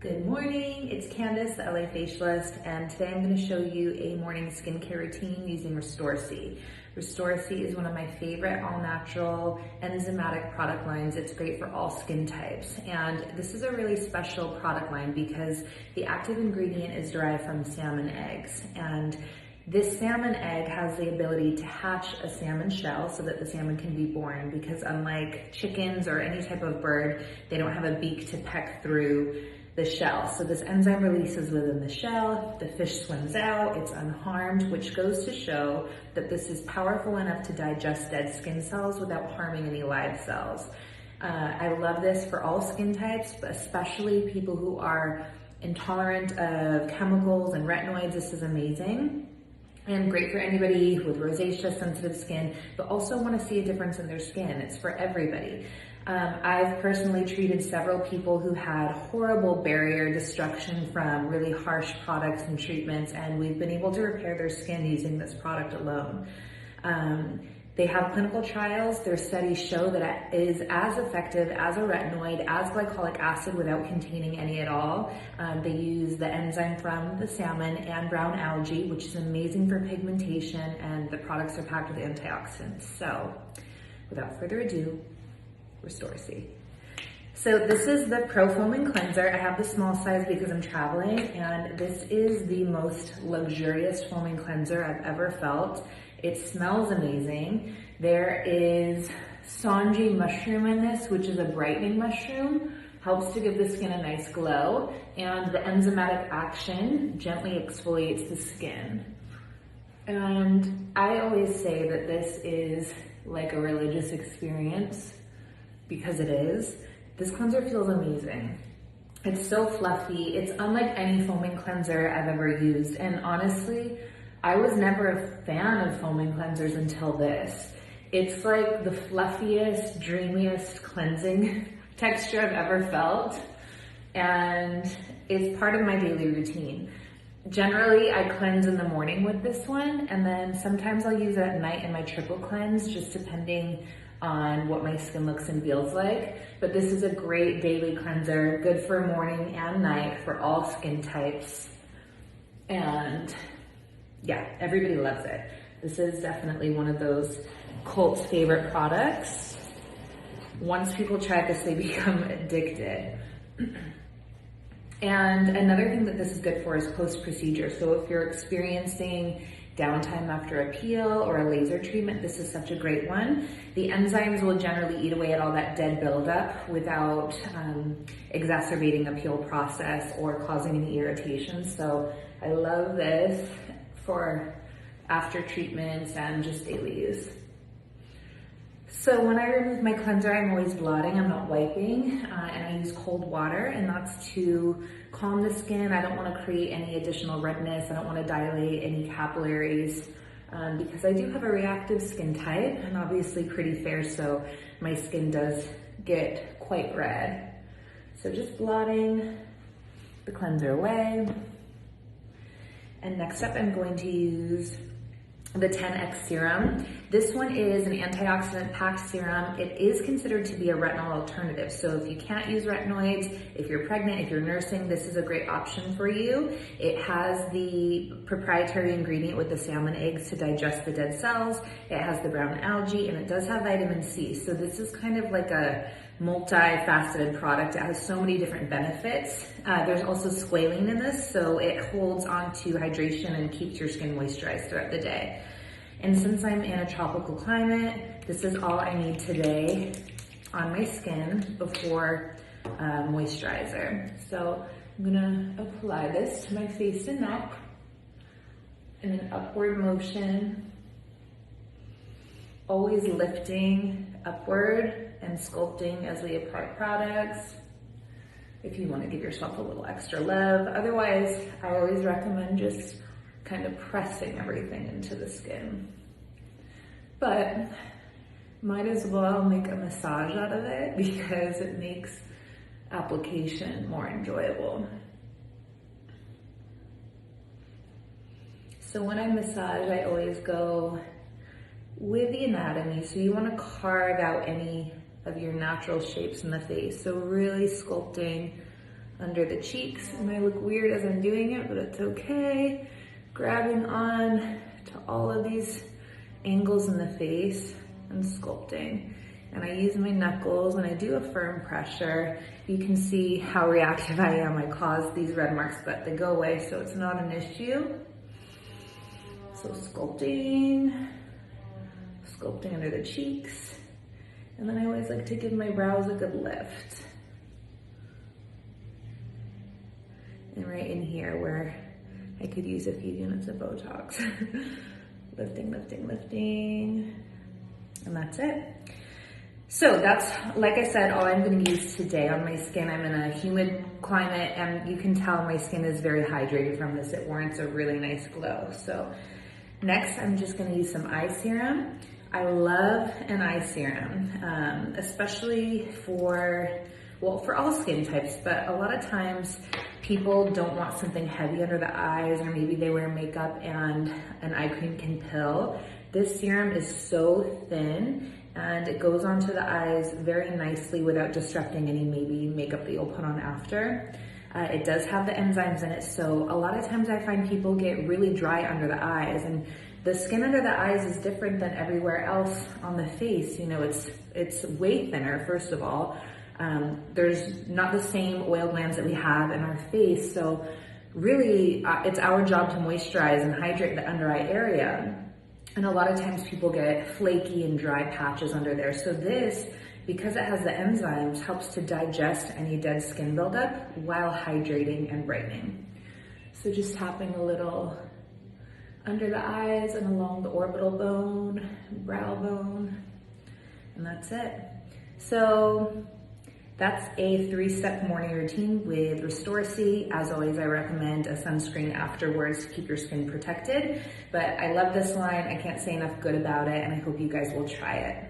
Good morning, it's Candace, the LA Facialist, and today I'm going to show you a morning skincare routine using Restorsea. Restorsea is one of my favorite all-natural enzymatic product lines. It's great for all skin types, and this is a really special product line because the active ingredient is derived from salmon eggs, and this salmon egg has the ability to hatch a salmon shell so that the salmon can be born, because unlike chickens or any type of bird, they don't have a beak to peck through the shell. So this enzyme releases within the shell, the fish swims out, it's unharmed, which goes to show that this is powerful enough to digest dead skin cells without harming any live cells. I love this for all skin types, but especially people who are intolerant of chemicals and retinoids. This is amazing. And great for anybody with rosacea, sensitive skin, but also want to see a difference in their skin. It's for everybody. I've personally treated several people who had horrible barrier destruction from really harsh products and treatments, and we've been able to repair their skin using this product alone. They have clinical trials. Their studies show that it is as effective as a retinoid, as glycolic acid without containing any at all. They use the enzyme from the salmon and brown algae, which is amazing for pigmentation, and the products are packed with antioxidants. So without further ado, Restorsea. So this is the Pro Foaming Cleanser. I have the small size because I'm traveling, and this is the most luxurious foaming cleanser I've ever felt. It smells amazing. There is Sonji mushroom in this, which is a brightening mushroom, helps to give the skin a nice glow, and the enzymatic action gently exfoliates the skin. And I always say that this is like a religious experience, because it is. This cleanser feels amazing. It's so fluffy. It's unlike any foaming cleanser I've ever used. And honestly, I was never a fan of foaming cleansers until this. It's like the fluffiest, dreamiest cleansing texture I've ever felt. And it's part of my daily routine. Generally, I cleanse in the morning with this one, and then sometimes I'll use it at night in my triple cleanse, just depending on what my skin looks and feels like. But this is a great daily cleanser, good for morning and night for all skin types. And yeah, everybody loves it. This is definitely one of those cult favorite products. Once people try this, they become addicted. And another thing that this is good for is post-procedure. So if you're experiencing downtime after a peel or a laser treatment, this is such a great one. The enzymes will generally eat away at all that dead buildup without exacerbating the peel process or causing any irritation. So I love this for after treatments and just daily use. So when I remove my cleanser, I'm always blotting, I'm not wiping, and I use cold water, and that's to calm the skin. I don't want to create any additional redness. I don't want to dilate any capillaries, because I do have a reactive skin type and obviously pretty fair, so my skin does get quite red. So just blotting the cleanser away. And next up, I'm going to use the 10X serum. This one is an antioxidant packed serum. It is considered to be a retinol alternative. So if you can't use retinoids, if you're pregnant, if you're nursing, this is a great option for you. It has the proprietary ingredient with the salmon eggs to digest the dead cells. It has the brown algae, and it does have vitamin C. So this is kind of like a multifaceted product. It has so many different benefits. There's also squalene in this, so it holds on to hydration and keeps your skin moisturized throughout the day. And since I'm in a tropical climate, this is all I need today on my skin before moisturizer. So I'm gonna apply this to my face and neck in an upward motion, always lifting upward and sculpting as we apply products, if you want to give yourself a little extra love. Otherwise, I always recommend just kind of pressing everything into the skin. But might as well make a massage out of it because it makes application more enjoyable. So when I massage, I always go with the anatomy. So you want to carve out any of your natural shapes in the face. So really sculpting under the cheeks. It might look weird as I'm doing it, but it's okay. Grabbing on to all of these angles in the face and sculpting. And I use my knuckles and I do a firm pressure. You can see how reactive I am. I cause these red marks, but they go away, so it's not an issue. So sculpting under the cheeks. And then I always like to give my brows a good lift. And right in here where I could use a few units of Botox. Lifting, lifting, lifting. And that's it. So that's, like I said, all I'm gonna use today on my skin. I'm in a humid climate and you can tell my skin is very hydrated from this. It warrants a really nice glow. So next, I'm just gonna use some eye serum. I love an eye serum, especially for all skin types, but a lot of times people don't want something heavy under the eyes, or maybe they wear makeup and an eye cream can pill. This serum is so thin and it goes onto the eyes very nicely without disrupting any maybe makeup that you'll put on after. It does have the enzymes in it, so a lot of times I find people get really dry under the eyes, and the skin under the eyes is different than everywhere else on the face. You know, it's way thinner, first of all. There's not the same oil glands that we have in our face, so really it's our job to moisturize and hydrate the under eye area. And a lot of times people get flaky and dry patches under there. So this, because it has the enzymes, helps to digest any dead skin buildup while hydrating and brightening. So just tapping a little under the eyes and along the orbital bone, brow bone, and that's it. So that's a 3-step morning routine with Restorsea. As always, I recommend a sunscreen afterwards to keep your skin protected. But I love this line. I can't say enough good about it, and I hope you guys will try it.